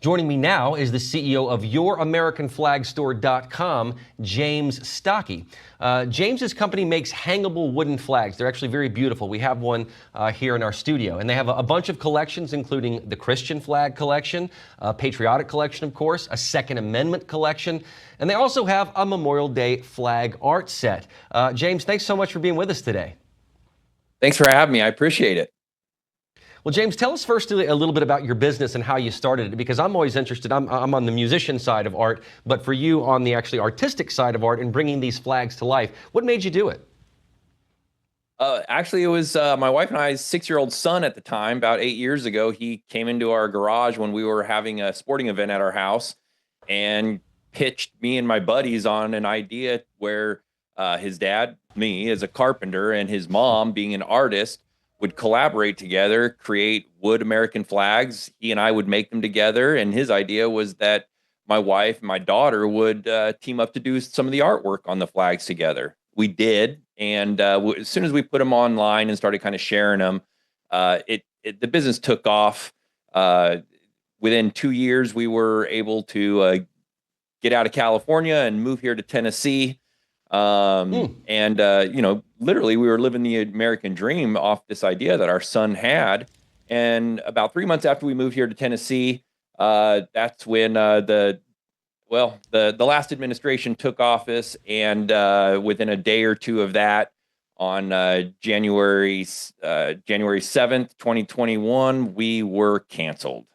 Joining me now is the CEO of YourAmericanFlagStore.com, James Stockey. James's company makes hangable wooden flags. They're actually very beautiful. We have one here in our studio, and they have a bunch of collections, including the Christian flag collection, a patriotic collection, of course, a Second Amendment collection, and they also have a Memorial Day flag art set. James, thanks so much for being with us today. Thanks for having me. I appreciate it. Well, James, tell us first a little bit about your business and how you started it, because I'm always interested. I'm on the musician side of art, but for you on the actually artistic side of art and bringing these flags to life. What made you do it? Actually, it was my wife and I's 6-year-old son at the time, about 8 years ago. He came into our garage when we were having a sporting event at our house and pitched me and my buddies on an idea where his dad, me, as a carpenter, and his mom, being an artist, would collaborate together, create wood American flags. He and I would make them together. And his idea was that my wife and my daughter would team up to do some of the artwork on the flags together. We did. And as soon as we put them online and started kind of sharing them, the business took off. Within 2 years, we were able to get out of California and move here to Tennessee. Literally we were living the American dream off this idea that our son had. And about 3 months after we moved here to Tennessee, that's when the last administration took office. And within a day or two of that, on January 7th, 2021, we were canceled.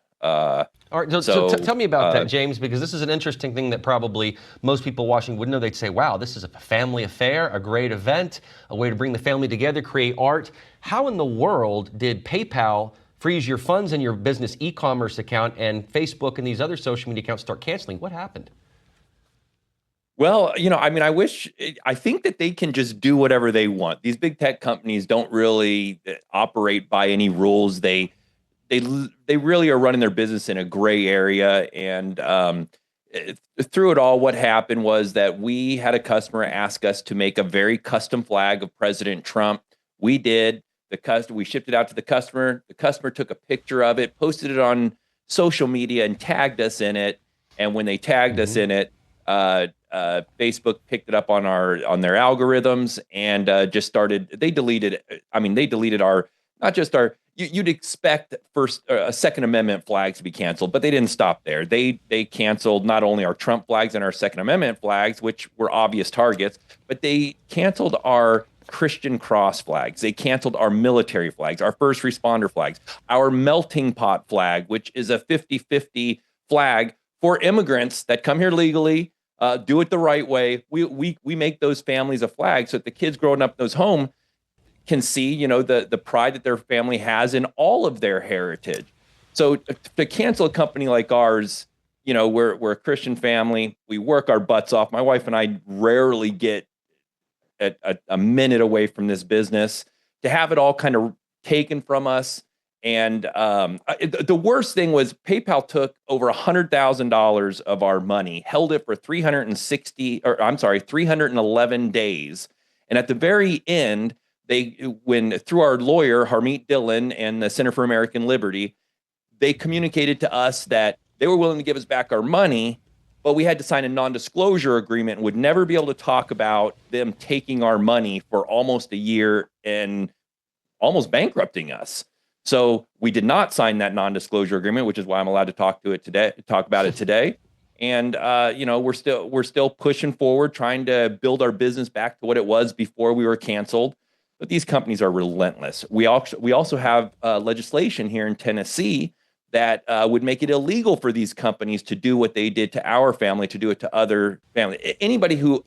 All right, so tell me about that, James, because this is an interesting thing that probably most people watching would know. They'd say, wow, this is a family affair, a great event, a way to bring the family together, create art. How in the world did PayPal freeze your funds in your business e-commerce account and Facebook and these other social media accounts start canceling? What happened? Well, I think that they can just do whatever they want. These big tech companies don't really operate by any rules. They really are running their business in a gray area. And through it all, what happened was that we had a customer ask us to make a very custom flag of President Trump. We did. We shipped it out to the customer. The customer took a picture of it, posted it on social media, and tagged us in it. And when they tagged us in it, Facebook picked it up on their algorithms and just started. They deleted our, not just our. You'd expect Second Amendment flags to be canceled, but they didn't stop there. They canceled not only our Trump flags and our Second Amendment flags, which were obvious targets, but they canceled our Christian cross flags. They canceled our military flags, our first responder flags, our melting pot flag, which is a 50-50 flag for immigrants that come here legally, do it the right way. We make those families a flag so that the kids growing up in those homes can see, the pride that their family has in all of their heritage. So to cancel a company like ours, we're a Christian family. We work our butts off. My wife and I rarely get a minute away from this business. To have it all kind of taken from us. And the worst thing was PayPal took over $100,000 of our money, held it for 311 days. And at the very end, through our lawyer, Harmeet Dillon, and the Center for American Liberty, they communicated to us that they were willing to give us back our money, but we had to sign a non-disclosure agreement and would never be able to talk about them taking our money for almost a year and almost bankrupting us. So we did not sign that non-disclosure agreement, which is why I'm allowed to talk about it today. And we're still pushing forward, trying to build our business back to what it was before we were canceled. But these companies are relentless. We also have legislation here in Tennessee that would make it illegal for these companies to do what they did to our family, to do it to other family. Anybody who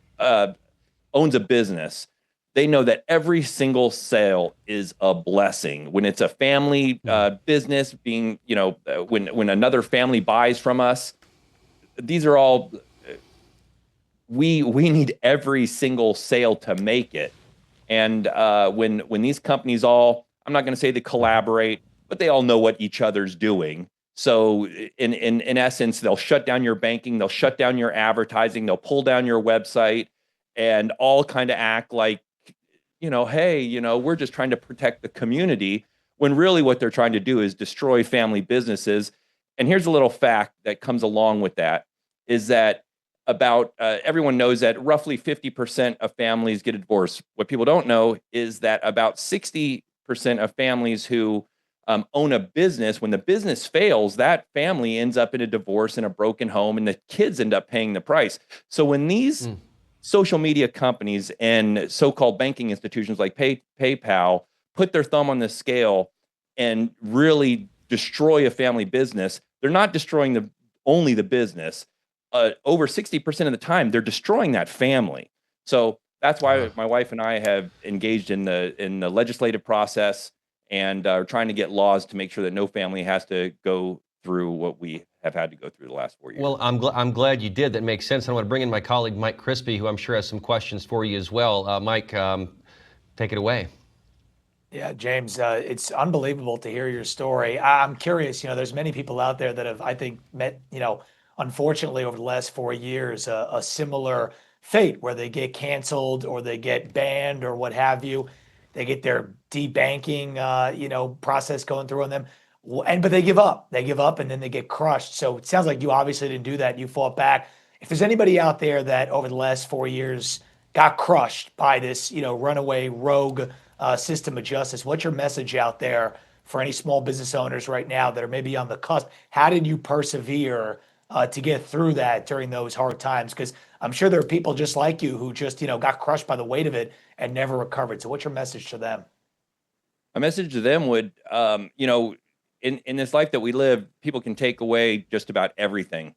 owns a business, they know that every single sale is a blessing. When it's a family business, being when another family buys from us, these are all. We need every single sale to make it. And when these companies I'm not going to say they collaborate, but they all know what each other's doing. So in essence, they'll shut down your banking, they'll shut down your advertising, they'll pull down your website, and all kind of act like, hey, we're just trying to protect the community, when really what they're trying to do is destroy family businesses. And here's a little fact that comes along with that is that about everyone knows that roughly 50% of families get a divorce. What people don't know is that about 60% of families who own a business, when the business fails, that family ends up in a divorce and a broken home, and the kids end up paying the price. So when these social media companies and so-called banking institutions like PayPal put their thumb on the scale and really destroy a family business, they're not destroying only the business. Over 60% of the time, they're destroying that family. So that's why my wife and I have engaged in the legislative process and are trying to get laws to make sure that no family has to go through what we have had to go through the last 4 years. Well, I'm glad you did. That makes sense. I want to bring in my colleague Mike Crispy, who I'm sure has some questions for you as well. Mike, take it away. Yeah, James, it's unbelievable to hear your story. I'm curious, there's many people out there that have, I think, met, unfortunately over the last 4 years, a similar fate where they get canceled or they get banned or what have you. They get their debanking, process going through on them. But they give up. They give up and then they get crushed. So it sounds like you obviously didn't do that. You fought back. If there's anybody out there that over the last 4 years got crushed by this, runaway rogue system of justice, what's your message out there for any small business owners right now that are maybe on the cusp? How did you persevere to get through that during those hard times? Because I'm sure there are people just like you who just, got crushed by the weight of it and never recovered. So what's your message to them? My message to them would, in this life that we live, people can take away just about everything.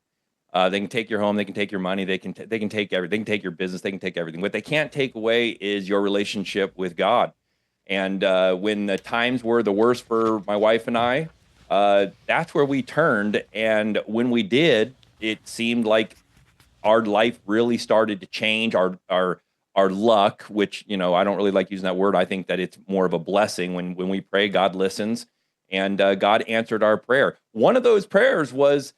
They can take your home, they can take your money, they can take everything, they can take your business, they can take everything. What they can't take away is your relationship with God. And when the times were the worst for my wife and I, that's where we turned. And when we did, it seemed like our life really started to change. Our luck, which I don't really like using that word. I think that it's more of a blessing. When we pray, God listens, and God answered our prayer. One of those prayers was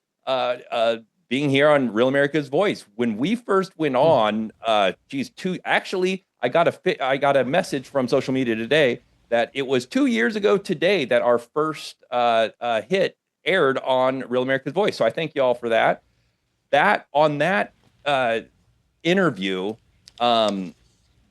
being here on Real America's Voice. When we first went on, I got a message from social media today that it was 2 years ago today that our first hit aired on Real America's Voice. So I thank you all for that. On that interview, the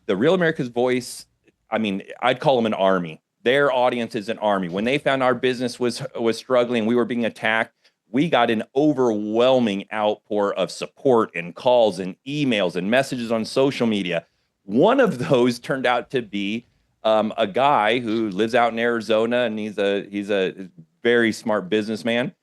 Real America's Voice, I'd call them an army. Their audience is an army. When they found our business was struggling, we were being attacked, we got an overwhelming outpour of support and calls and emails and messages on social media. One of those turned out to be a guy who lives out in Arizona, and he's a very smart businessman.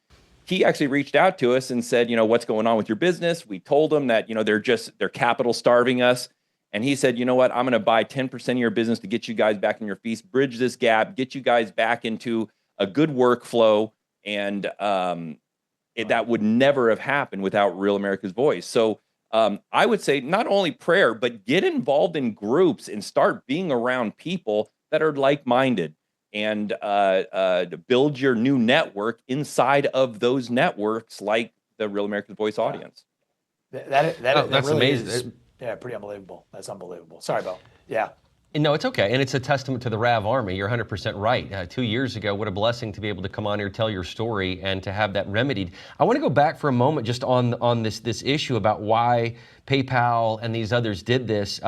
He actually reached out to us and said, what's going on with your business? We told him that, they're capital starving us. And he said, you know what, I'm going to buy 10% of your business to get you guys back in your feet, bridge this gap, get you guys back into a good workflow. And that would never have happened without Real America's Voice. So I would say not only prayer, but get involved in groups and start being around people that are like-minded, and build your new network inside of those networks, like the Real America's Voice audience. That that's really amazing. is, yeah, pretty unbelievable. That's unbelievable. Sorry, Bo. Yeah. No, it's okay. And it's a testament to the RAV Army. You're 100% right. 2 years ago, what a blessing to be able to come on here, tell your story, and to have that remedied. I want to go back for a moment just on this issue about why PayPal and these others did this.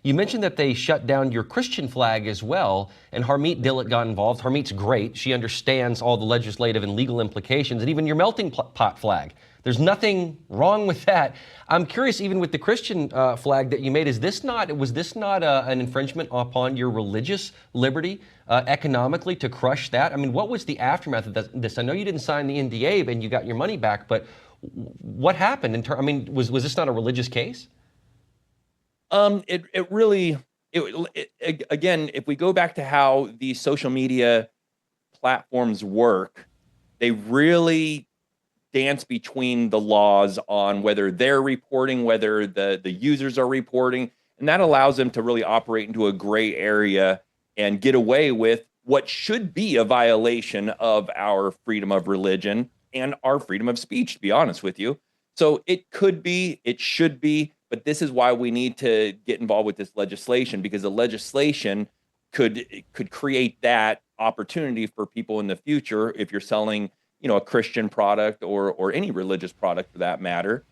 You mentioned that they shut down your Christian flag as well, and Harmeet Dillett got involved. Harmeet's great. She understands all the legislative and legal implications, and even your melting pot flag. There's nothing wrong with that. I'm curious, even with the Christian flag that you made, was this not an infringement upon your religious liberty economically to crush that? What was the aftermath of this? I know you didn't sign the NDA and you got your money back, but what happened? Was this not a religious case? It really, again, if we go back to how these social media platforms work, they really dance between the laws on whether they're reporting, whether the users are reporting, and that allows them to really operate into a gray area and get away with what should be a violation of our freedom of religion and our freedom of speech, to be honest with you. So it could be, it should be, but this is why we need to get involved with this legislation, because the legislation could create that opportunity for people in the future if you're selling a Christian product or any religious product for that matter,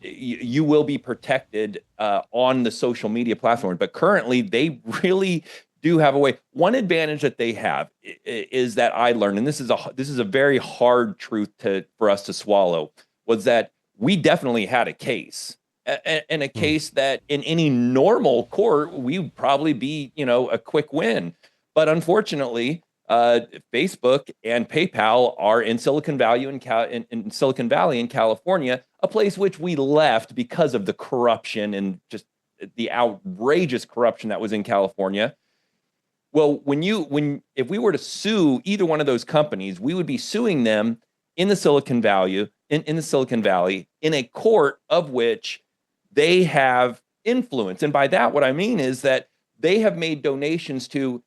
you will be protected on the social media platform. But currently, they really do have a way. One advantage that they have is that I learned, and this is a very hard truth for us to swallow, was that we definitely had a case, and a case that in any normal court we would probably be a quick win. But unfortunately, Facebook and PayPal are in Silicon Valley in Silicon Valley in California, a place which we left because of the corruption and just the outrageous corruption that was in California. Well, if we were to sue either one of those companies, we would be suing them in the Silicon Valley in a court of which they have influence. And by that, what I mean is that they have made donations to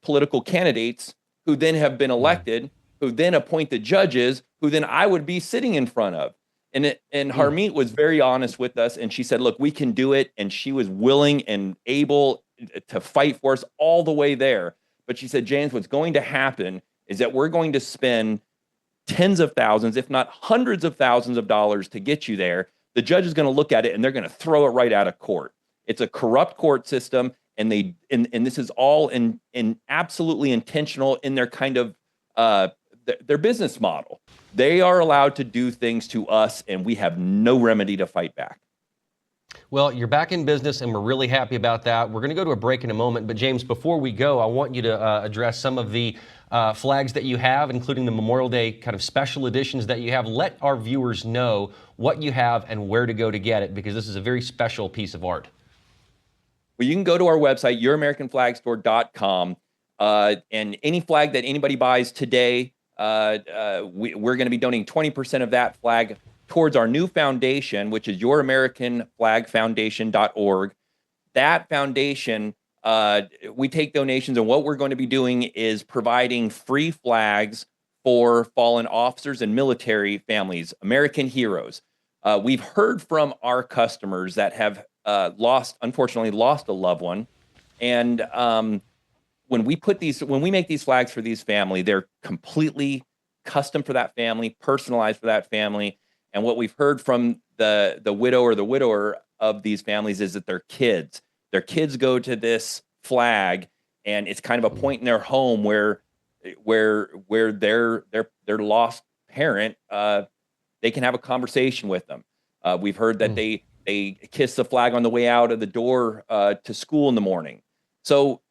political candidates who then have been elected, who then appoint the judges, who then I would be sitting in front of. And Harmeet was very honest with us, and she said, look, we can do it. And she was willing and able to fight for us all the way there. But she said, James, what's going to happen is that we're going to spend tens of thousands, if not hundreds of thousands of dollars to get you there. The judge is going to look at it and they're going to throw it right out of court. It's a corrupt court system. And this is all in absolutely intentional in their kind of their business model. They are allowed to do things to us, and we have no remedy to fight back. Well, you're back in business, and we're really happy about that. We're going to go to a break in a moment, but James, before we go, I want you to address some of the flags that you have, including the Memorial Day kind of special editions that you have. Let our viewers know what you have and where to go to get it, because this is a very special piece of art. Well, you can go to our website, youramericanflagstore.com, and any flag that anybody buys today, we're going to be donating 20% of that flag towards our new foundation, which is youramericanflagfoundation.org. That foundation, we take donations, and what we're going to be doing is providing free flags for fallen officers and military families, American heroes. We've heard from our customers that have unfortunately lost a loved one. And when we make these flags for these family, they're completely custom for that family, personalized for that family. And what we've heard from the widow or the widower of these families is that their kids go to this flag, and it's kind of a point in their home where their lost parent, they can have a conversation with them. We've heard that they kiss the flag on the way out of the door to school in the morning. So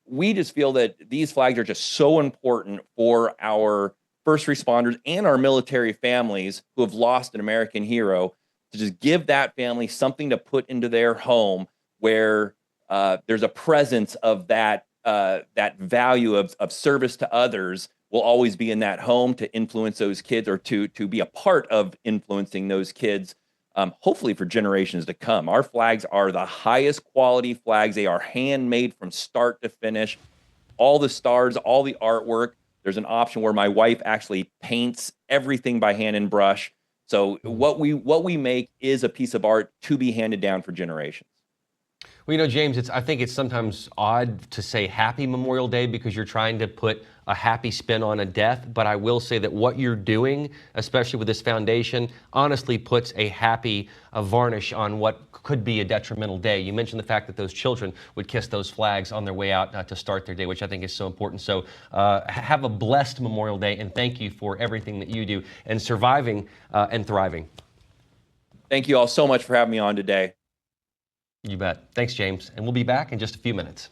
we just feel that these flags are just so important for our first responders and our military families who have lost an American hero, to just give that family something to put into their home where there's a presence of that value of service to others will always be in that home to influence those kids, or to be a part of influencing those kids, hopefully for generations to come. Our flags are the highest quality flags. They are handmade from start to finish. All the stars, all the artwork. There's an option where my wife actually paints everything by hand and brush. So what we make is a piece of art to be handed down for generations. Well, James, I think it's sometimes odd to say Happy Memorial Day because you're trying to put a happy spin on a death. But I will say that what you're doing, especially with this foundation, honestly puts a varnish on what could be a detrimental day. You mentioned the fact that those children would kiss those flags on their way out to start their day, which I think is so important. So have a blessed Memorial Day, and thank you for everything that you do and surviving and thriving. Thank you all so much for having me on today. You bet. Thanks, James. And we'll be back in just a few minutes.